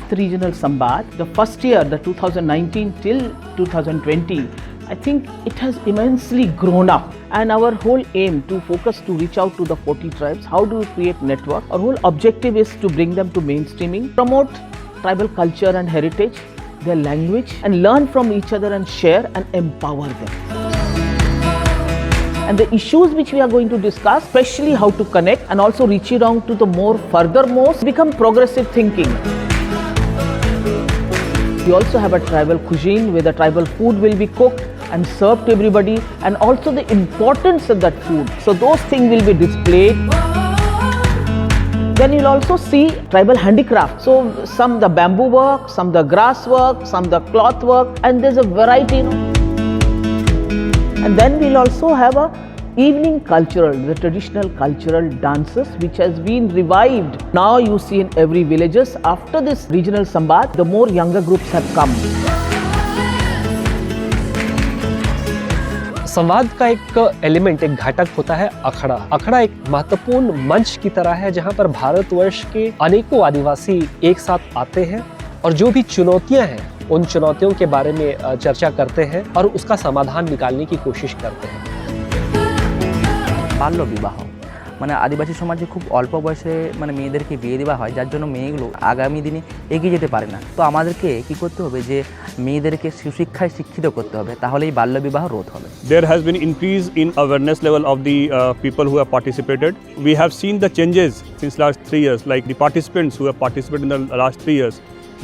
8th Regional Samvad, the first year, the 2019 till 2020, I think it has immensely grown up, and our whole aim to focus to reach out to the 40 tribes. How do we create network? Our whole objective is to bring them to mainstreaming, promote tribal culture and heritage, their language, and learn from each other and share and empower them. And the issues which we are going to discuss, especially how to connect and also reach around to the more furthermost, become progressive thinking. We also have a tribal cuisine where the tribal food will be cooked and served to everybody, and also the importance of that food. So those things will be displayed. Then you'll also see tribal handicraft. So some the bamboo work, some the grass work, some the cloth work, and there's a variety. And then we'll also have a evening cultural, the traditional cultural dances which has been revived. Now you see in every villages, after this regional Samvad, the more younger groups have come. संवाद का एक element, एक घटक होता है अखड़ा। अखड़ा एक महत्वपूर्ण मंच की तरह है जहां पर भारतवर्ष के अनेकों आदिवासी एक साथ आते हैं और जो भी चुनौतियां हैं उन चुनौतियों के बारे में चर्चा करते हैं और उसका समाधान निकालने की कोशिश करते हैं। বাল্য বিবাহ মানে আদিবাসী সমাজে খুব অল্প বয়সে মানে মেয়েদেরকে বিয়ে দেওয়া হয়, যার জন্য মেয়েগুলো আগামী দিনে এগিয়ে যেতে পারে না। তো আমাদেরকে কি করতে হবে যে মেয়েদেরকে সুশিক্ষায় শিক্ষিত করতে হবে, তাহলেই বাল্য বিবাহ রোধ হবে। There has been increase in awareness level of the people who have participated. We have seen the changes since last 3 years, like the participants who have participated in the last 3 years.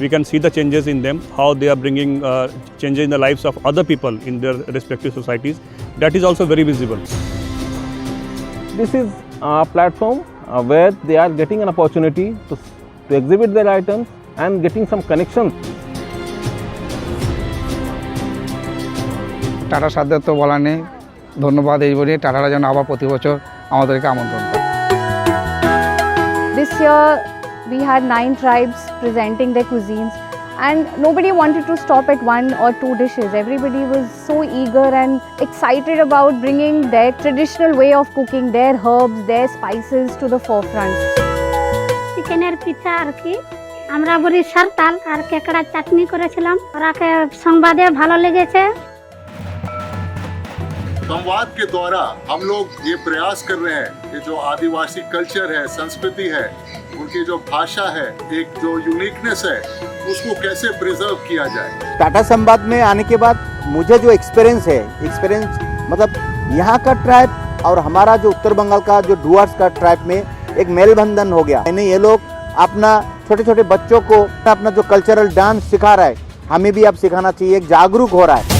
We can see the changes in them, how they are bringing changes in the lives of other people in their respective societies. That is also very visible. This is a platform where they are getting an opportunity to exhibit their items and getting some connections. টাটার সাথে তো বলা নেই, ধন্যবাদ এই বলে টাটারা যেন আবার প্রতি বছর আমাদেরকে আমন্ত্রণ করে। This year we had 9 tribes presenting their cuisines, and nobody wanted to stop at 1 or 2 dishes. Everybody was so eager and excited about bringing their traditional way of cooking, their herbs, their spices to the forefront. চিকেনের পিঠা আর কি আমরা বলি সারতাল আর কেকড়া চাটনি করেছিলাম, ওরাকে সংবাদে ভালো লেগেছে। संवाद के द्वारा हम लोग ये प्रयास कर रहे हैं कि जो आदिवासी कल्चर है, संस्कृति है, उनकी जो भाषा है, एक जो यूनिकनेस है, उसको कैसे प्रिजर्व किया जाए। टाटा संवाद में आने के बाद मुझे जो एक्सपीरियंस मतलब यहाँ का ट्राइब और हमारा जो उत्तर बंगाल का जो डुअर्स का ट्राइब में एक मेल बंधन हो गया। यानी ये लोग अपना छोटे छोटे बच्चों को अपना जो कल्चरल डांस सिखा रहा है, हमें भी अब सिखाना चाहिए, एक जागरूक हो रहा है।